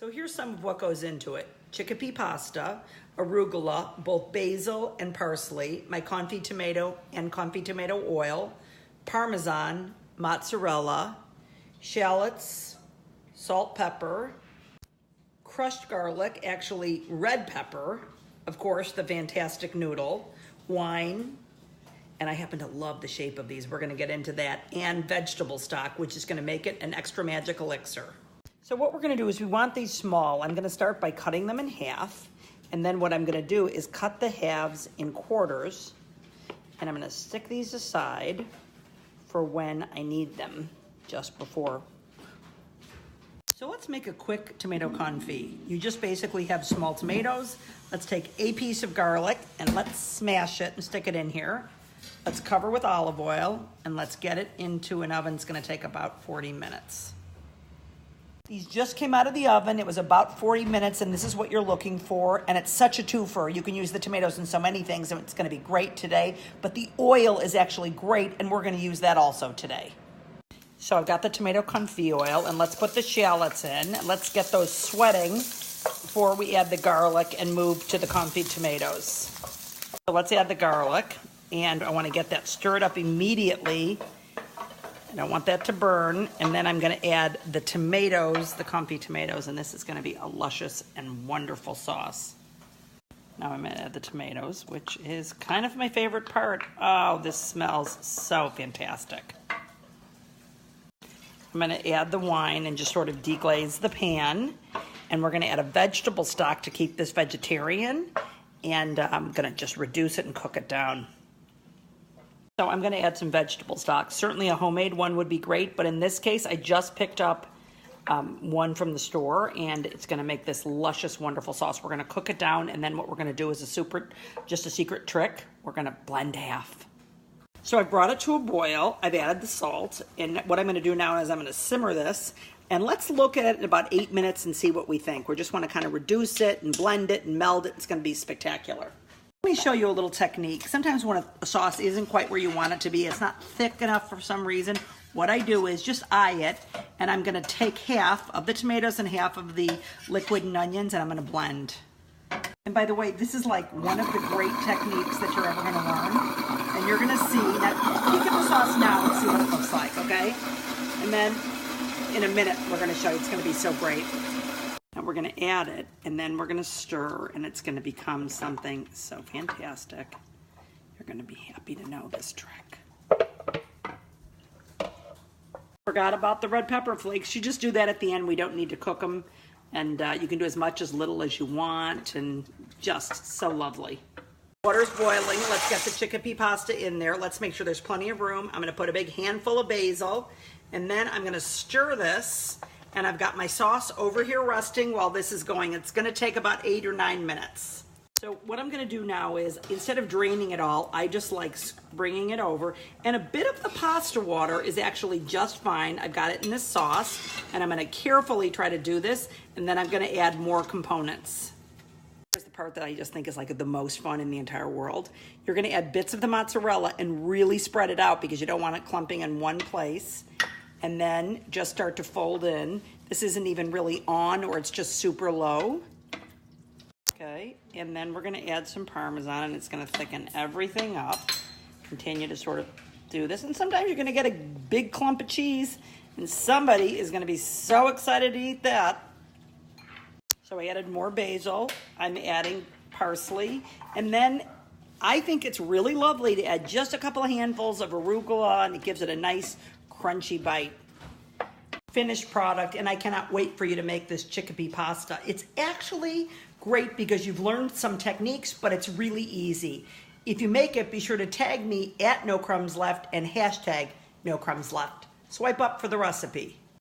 So here's some of what goes into it. Chickapea pasta, arugula, both basil and parsley, my confit tomato and confit tomato oil, Parmesan, mozzarella, shallots, salt, pepper, crushed garlic, actually red pepper, of course, the fantastic noodle, wine, and I happen to love the shape of these. We're gonna get into that, and vegetable stock, which is gonna make it an extra magic elixir. So what we're gonna do is we want these small. I'm gonna start by cutting them in half, and then what I'm gonna do is cut the halves in quarters, and I'm gonna stick these aside for when I need them, just before. So let's make a quick tomato confit. You just basically have small tomatoes. Let's take a piece of garlic and let's smash it and stick it in here. Let's cover with olive oil and let's get it into an oven. It's gonna take about 40 minutes. These just came out of the oven. It was about 40 minutes, and this is what you're looking for, and it's such a twofer. You can use the tomatoes in so many things, and it's gonna be great today, but the oil is actually great, and we're gonna use that also today. So I've got the tomato confit oil, and let's put the shallots in. Let's get those sweating before we add the garlic and move to the confit tomatoes. So let's add the garlic, and I wanna get that stirred up immediately. I don't want that to burn, and then I'm gonna add the tomatoes, the confit tomatoes, and this is gonna be a luscious and wonderful sauce. Now I'm gonna add the tomatoes, which is kind of my favorite part. Oh, this smells so fantastic. I'm gonna add the wine and just sort of deglaze the pan, and we're gonna add a vegetable stock to keep this vegetarian, and I'm gonna just reduce it and cook it down. So I'm gonna add some vegetable stock. Certainly a homemade one would be great, but in this case, I just picked up one from the store, and it's gonna make this luscious, wonderful sauce. We're gonna cook it down, and then what we're gonna do is just a secret trick. We're gonna blend half. So I brought it to a boil. I've added the salt, and what I'm gonna do now is I'm gonna simmer this, and let's look at it in about 8 minutes and see what we think. We just wanna kind of reduce it and blend it and meld it. It's gonna be spectacular. Let me show you a little technique. Sometimes when a sauce isn't quite where you want it to be, it's not thick enough for some reason, what I do is just eye it, and I'm gonna take half of the tomatoes and half of the liquid and onions, and I'm gonna blend. And by the way, this is like one of the great techniques that you're ever gonna learn. And you're gonna see, now look at the sauce now and see what it looks like, okay? And then in a minute, we're gonna show you, it's gonna be so great. Now we're gonna add it, and then we're gonna stir, and it's gonna become something so fantastic. You're gonna be happy to know this trick. Forgot about the red pepper flakes. You just do that at the end. We don't need to cook them, and you can do as much as little as you want, and just so lovely. Water's boiling. Let's get the chickapea pasta in there. Let's make sure there's plenty of room. I'm gonna put a big handful of basil, and then I'm gonna stir this. And I've got my sauce over here resting while this is going. It's gonna take about 8 or 9 minutes. So what I'm gonna do now is, instead of draining it all, I just like bringing it over. And a bit of the pasta water is actually just fine. I've got it in this sauce, and I'm gonna carefully try to do this, and then I'm gonna add more components. Here's the part that I just think is like the most fun in the entire world. You're gonna add bits of the mozzarella and really spread it out because you don't want it clumping in one place. And then just start to fold in. This isn't even really on, or it's just super low. Okay, and then we're gonna add some Parmesan, and it's gonna thicken everything up. Continue to sort of do this, and sometimes you're gonna get a big clump of cheese, and somebody is gonna be so excited to eat that. So I added more basil, I'm adding parsley, and then I think it's really lovely to add just a couple of handfuls of arugula, and it gives it a nice crunchy bite. Finished product, and I cannot wait for you to make this chickapea pasta. It's actually great because you've learned some techniques, but it's really easy. If you make it, be sure to tag me at nocrumbsleft and hashtag nocrumbsleft. Swipe up for the recipe.